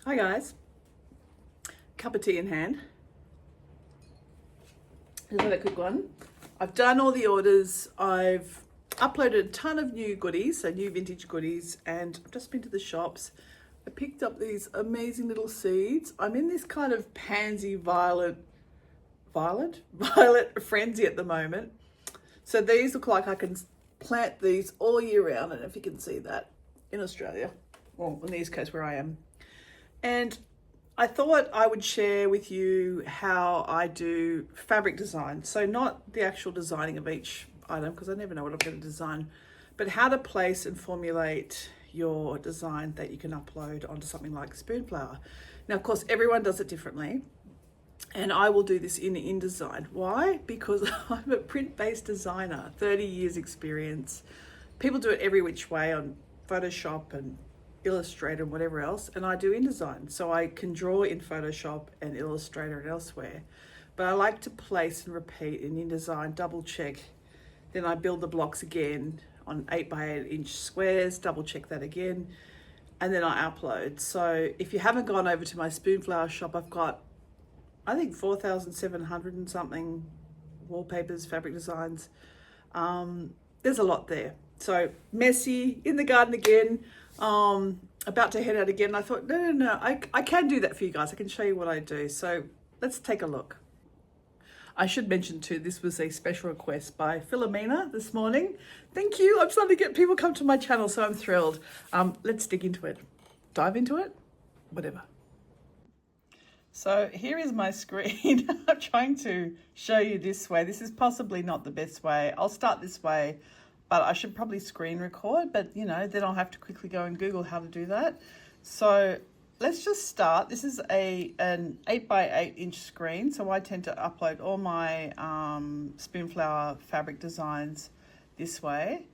Hi guys, cup of tea in hand. Here's another quick one. I've done all the orders. I've uploaded a ton of new goodies, so new vintage goodies, and I've just been to the shops. I picked up these amazing little seeds. I'm in this kind of pansy violet frenzy at the moment. So these look like I can plant these all year round, and if you can see that in Australia, well, on the East Coast where I am. And I thought I would share with you how I do fabric design. So not the actual designing of each item, because I never know what I'm going to design, but how to place and formulate your design that you can upload onto something like Spoonflower. Now, of course, everyone does it differently. And I will do this in InDesign. Why? Because I'm a print-based designer, 30 years experience. People do it every which way on Photoshop and Illustrator and whatever else, and I do InDesign. So I can draw in Photoshop and Illustrator and elsewhere. But I like to place and repeat in InDesign, double check. Then I build the blocks again on 8x8 squares, double check that again, and then I upload. So if you haven't gone over to my Spoonflower shop, I've got, I think, 4,700 and something wallpapers, fabric designs. There's a lot there. So messy, in the garden again, about to head out again. I thought, no, I can do that for you guys. I can show you what I do. So let's take a look. I should mention too, this was a special request by Philomena this morning. Thank you. I'm starting to get people come to my channel, so I'm thrilled. Let's dig into it. Dive into it, whatever. So here is my screen. I'm trying to show you this way. This is possibly not the best way. I'll start this way, but I should probably screen record, but you know, then I'll have to quickly go and Google how to do that. So let's just start. This is an 8x8 screen. So I tend to upload all my Spoonflower fabric designs this way.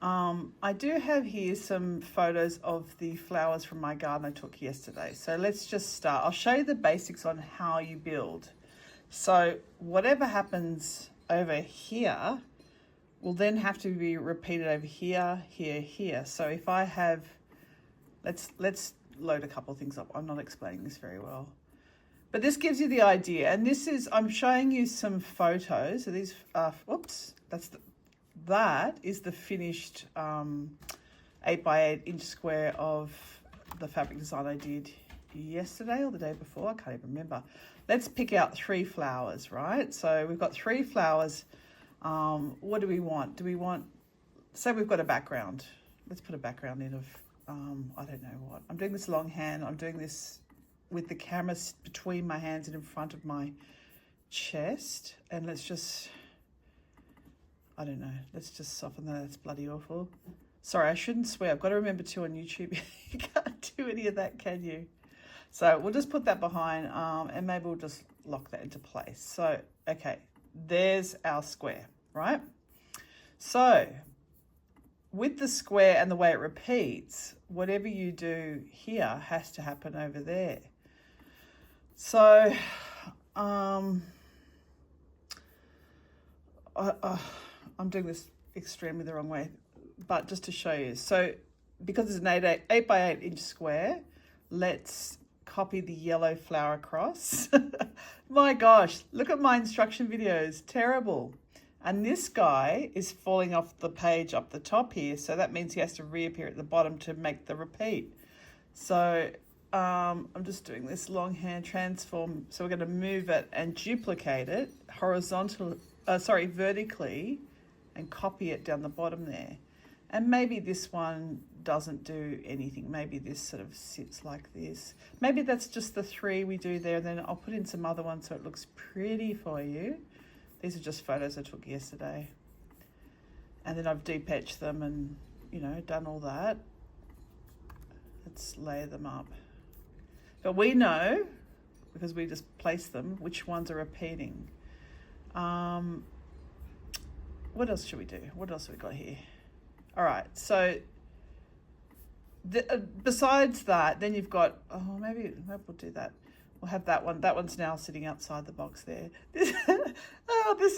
I do have here some photos of the flowers from my garden I took yesterday. So let's just start. I'll show you the basics on how you build. So whatever happens over here will then have to be repeated over here, here, here. So if I have, let's load a couple of things up. I'm not explaining this very well, but this gives you the idea. And this is, I'm showing you some photos. So these, whoops, that is the finished 8x8 square of the fabric design I did yesterday or the day before. I can't even remember. Let's pick out 3 flowers, right? So we've got 3 flowers. What do we want? Do we want, say we've got a background. Let's put a background in of, I don't know what. I'm doing this longhand. I'm doing this with the camera between my hands and in front of my chest. And let's just, I don't know. Let's just soften that. It's bloody awful. Sorry, I shouldn't swear. I've got to remember to on YouTube. You can't do any of that, can you? So we'll just put that behind and maybe we'll just lock that into place. So, okay, there's our square, right? So with the square and the way it repeats, whatever you do here has to happen over there. So, I'm doing this extremely the wrong way, but just to show you. So because it's an 8x8 square, let's copy the yellow flower across. My gosh, look at my instruction videos, terrible. And this guy is falling off the page up the top here. So that means he has to reappear at the bottom to make the repeat. So I'm just doing this longhand transform. So we're going to move it and duplicate it vertically and copy it down the bottom there. And maybe this one doesn't do anything. Maybe this sort of sits like this. Maybe that's just the 3 we do there. And then I'll put in some other ones so it looks pretty for you. These are just photos I took yesterday. And then I've de-patched them and, you know, done all that. Let's layer them up. But we know, because we just place them, which ones are repeating. What else should we do? What else have we got here? All right, so besides that, then you've got, maybe we'll do that. We'll have that one. That one's now sitting outside the box there. This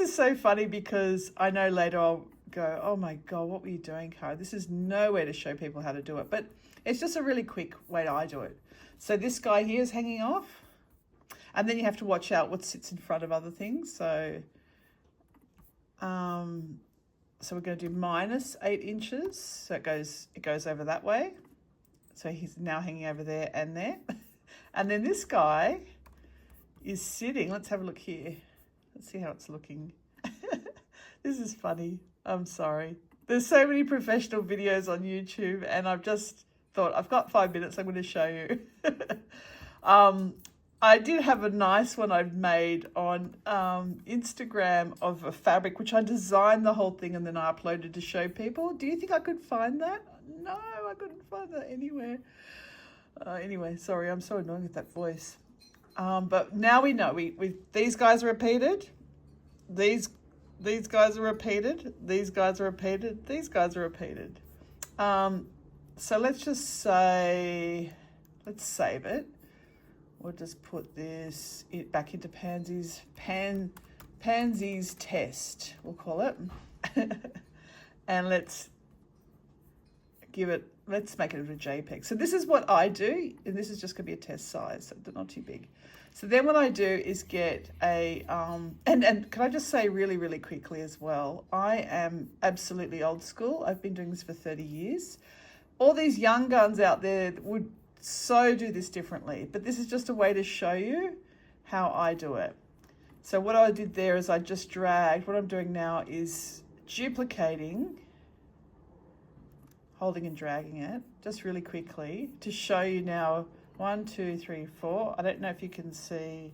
is so funny because I know later I'll go, oh my God, what were you doing, Cara? This is nowhere to show people how to do it. But It's just a really quick way I do it. So this guy here is hanging off, and then you have to watch out what sits in front of other things. So, so we're going to do -8 inches. So it goes over that way. So he's now hanging over there and there. And then this guy is sitting. Let's have a look here. Let's see how it's looking. This is funny. I'm sorry. There's so many professional videos on YouTube, and I've just thought, I've got 5 minutes, I'm going to show you. I did have a nice one I've made on Instagram of a fabric, which I designed the whole thing and then I uploaded to show people. Do you think I could find that? No, I couldn't find that anywhere. Anyway, sorry, I'm so annoying with that voice. But now we know, these guys are repeated, these guys are repeated, these guys are repeated, these guys are repeated. So let's just say, let's save it. We'll just put this back into Pansy's test, we'll call it. And let's make it a JPEG. So this is what I do, and this is just gonna be a test size, so they're not too big. So then what I do is get a, and can I just say really, really quickly as well, I am absolutely old school. I've been doing this for 30 years. All these young guns out there would so do this differently, but this is just a way to show you how I do it. So what I did there is I just dragged, what I'm doing now is duplicating, holding and dragging it just really quickly to show you now 1, 2, 3, 4. I don't know if you can see,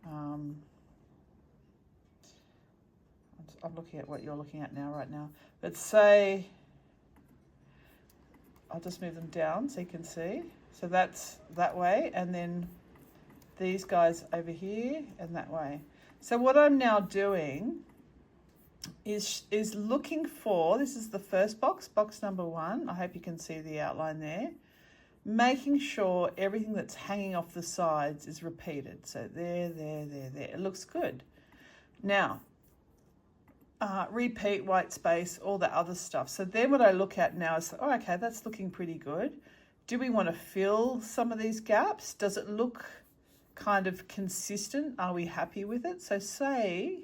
I'm looking at what you're looking at now, right now, but say, I'll just move them down so you can see. So that's that way, and then these guys over here and that way. So what I'm now doing is looking for, this is the first box, box number 1. I hope you can see the outline there. Making sure everything that's hanging off the sides is repeated. So there, there, there, there. It looks good. Now, repeat, white space, all the other stuff. So then what I look at now is, oh, okay, that's looking pretty good. Do we want to fill some of these gaps? Does it look kind of consistent? Are we happy with it? So say,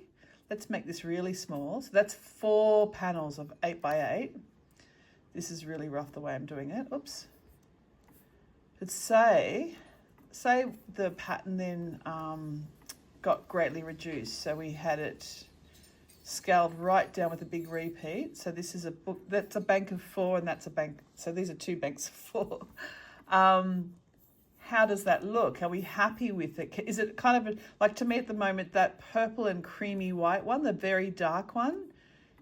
let's make this really small. So that's 4 panels of 8 by 8. This is really rough the way I'm doing it. Oops. But say the pattern then got greatly reduced. So we had it scaled right down with a big repeat. So this is a book, that's a bank of 4, and that's a bank. So these are 2 banks of 4. How does that look? Are we happy with it? Is it kind of like, to me at the moment, that purple and creamy white one, the very dark one,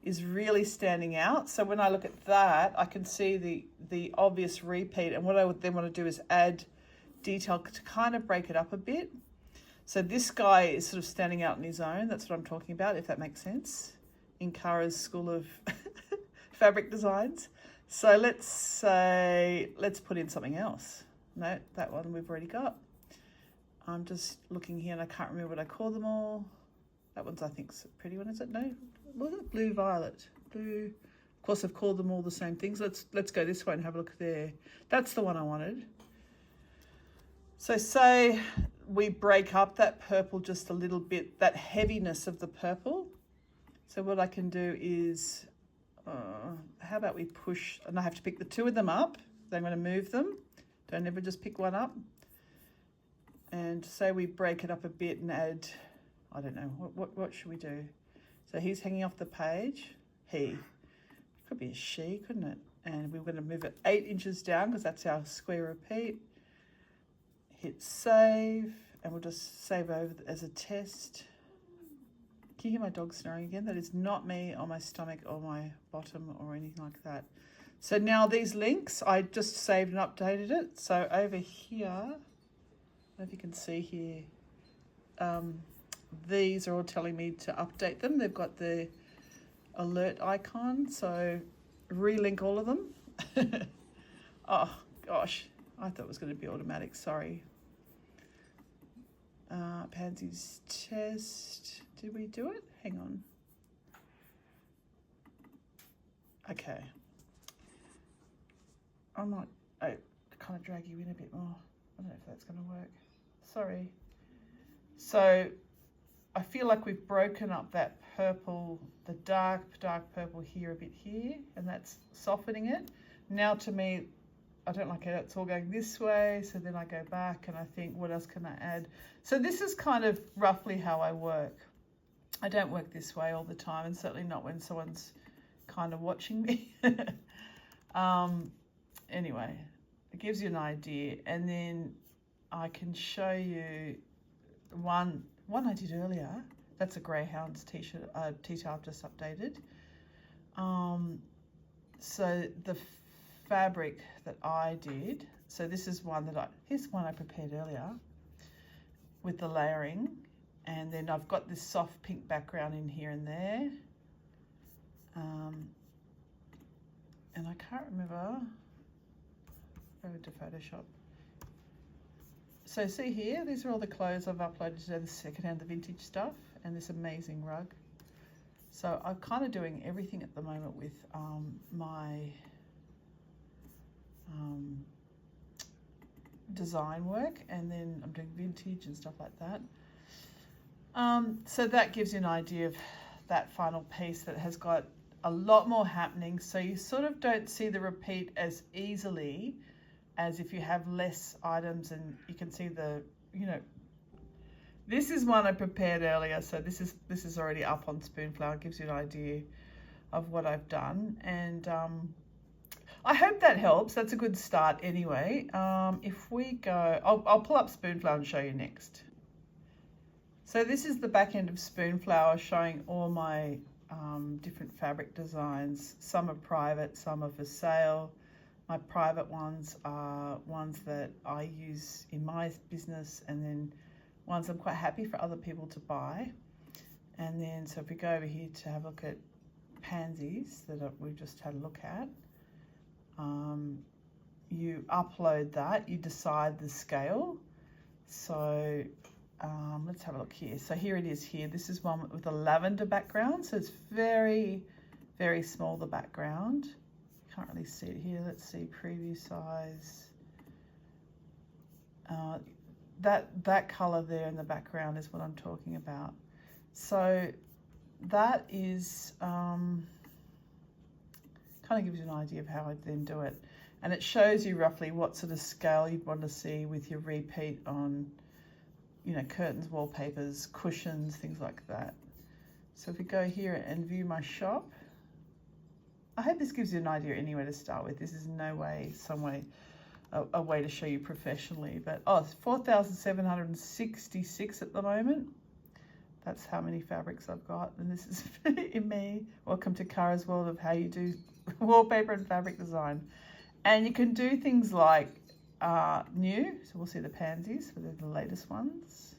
is really standing out. So when I look at that, I can see the obvious repeat. And what I would then want to do is add detail to kind of break it up a bit. So this guy is sort of standing out on his own. That's what I'm talking about, if that makes sense, in Kara's School of Fabric Designs. So let's say, let's put in something else. No, that one we've already got. I'm just looking here and I can't remember what I call them all. That one's, I think, a pretty one, is it? No, was it blue, violet? Blue. Of course, I've called them all the same things. Let's go this way and have a look there. That's the one I wanted. So say we break up that purple just a little bit, that heaviness of the purple. So what I can do is, how about we push, and I have to pick the 2 of them up. Then I'm going to move them. Don't ever just pick one up. And say we break it up a bit and add, I don't know, what should we do? So he's hanging off the page. He. Could be a she, couldn't it? And we're going to move it 8 inches down because that's our square repeat. Hit save, and we'll just save over as a test. Can you hear my dog snoring again? That is not me on my stomach or my bottom or anything like that. So now these links, I just saved and updated it. So over here, I don't know if you can see here, these are all telling me to update them. They've got the alert icon, so relink all of them. Oh gosh, I thought it was going to be automatic, sorry. Pansy's test, did we do it? Hang on. Okay. I'm not I kind of drag you in a bit more. I don't know if that's going to work. Sorry. So I feel like we've broken up that purple, the dark purple here a bit here, and that's softening it. Now to me, I don't like it, it's all going this way, so then I go back and I think, what else can I add? So this is kind of roughly how I work. I don't work this way all the time, and certainly not when someone's kind of watching me. Anyway, it gives you an idea, and then I can show you one I did earlier. That's a Greyhounds t-shirt, t-shirt I've just updated. So the fabric that I did, so this is one that here's one I prepared earlier with the layering, and then I've got this soft pink background in here and there. And I can't remember, over to Photoshop. So see here, these are all the clothes I've uploaded today, the secondhand, the vintage stuff, and this amazing rug. So I'm kind of doing everything at the moment with my design work, and then I'm doing vintage and stuff like that. So that gives you an idea of that final piece that has got a lot more happening. So you sort of don't see the repeat as easily as if you have less items, and you can see the, you know, this is one I prepared earlier. So this is already up on Spoonflower. It gives you an idea of what I've done. And I hope that helps. That's a good start anyway. If we go, I'll pull up Spoonflower and show you next. So this is the back end of Spoonflower, showing all my different fabric designs. Some are private, some are for sale. My private ones are ones that I use in my business, and then ones I'm quite happy for other people to buy. And then, so if we go over here to have a look at pansies that we've just had a look at, you upload that, you decide the scale. So let's have a look here. So here it is here. This is one with a lavender background. So it's very, very small, the background. Can't really see it here. Let's see, preview size. That color there in the background is what I'm talking about. So that is kind of gives you an idea of how I then do it, and it shows you roughly what sort of scale you'd want to see with your repeat on, you know, curtains, wallpapers, cushions, things like that. So if we go here and view my shop, I hope this gives you an idea anyway to start with. This is no way, some way, a way to show you professionally, but it's 4,766 at the moment. That's how many fabrics I've got, and this is in me. Welcome to Kara's world of how you do wallpaper and fabric design. And you can do things like new, so we'll see the pansies, so they're the latest ones.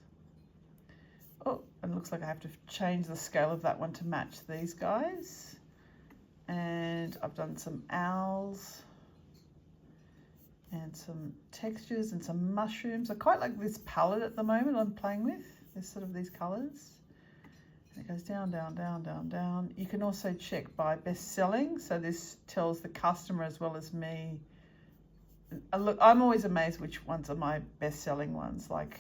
Oh, and it looks like I have to change the scale of that one to match these guys. And I've done some owls and some textures and some mushrooms. I quite like this palette at the moment I'm playing with. There's sort of these colors. And it goes down, down, down, down, down. You can also check by best selling. So this tells the customer as well as me. Look, I'm always amazed which ones are my best selling ones. Like,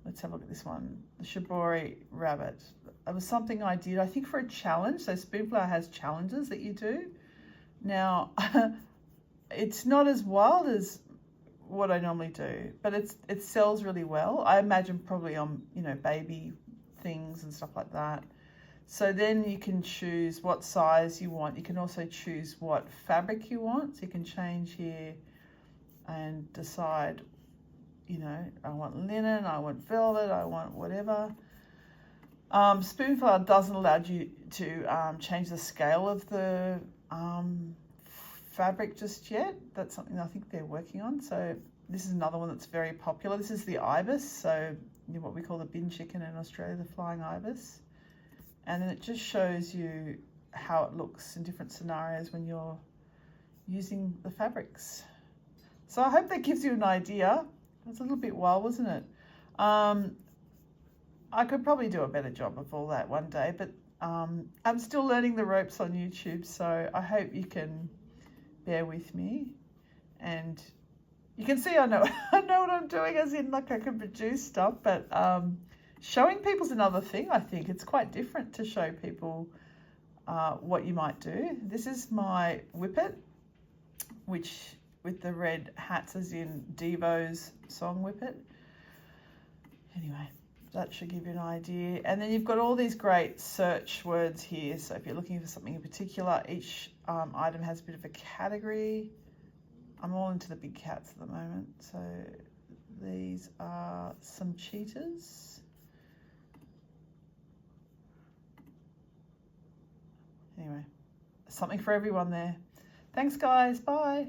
let's have a look at this one, the Shibori rabbit. It was something I did, I think, for a challenge. So Spoonflower has challenges that you do. Now, it's not as wild as what I normally do, but it sells really well. I imagine probably on, you know, baby things and stuff like that. So then you can choose what size you want. You can also choose what fabric you want. So you can change here and decide, you know, I want linen, I want velvet, I want whatever. Spoonflower doesn't allow you to change the scale of the fabric just yet. That's something I think they're working on. So this is another one that's very popular. This is the ibis, so you know, what we call the bin chicken in Australia, the flying ibis. And then it just shows you how it looks in different scenarios when you're using the fabrics. So I hope that gives you an idea. It's a little bit wild, wasn't it? I could probably do a better job of all that one day, but I'm still learning the ropes on YouTube, so I hope you can bear with me. And you can see I know I know what I'm doing, as in like I can produce stuff, but showing people's another thing. I think it's quite different to show people what you might do. This is my Whippet, which with the red hats, as in Devo's song Whippet. Anyway, that should give you an idea. And then you've got all these great search words here. So if you're looking for something in particular, each item has a bit of a category. I'm all into the big cats at the moment. So these are some cheetahs. Anyway, something for everyone there. Thanks, guys. Bye.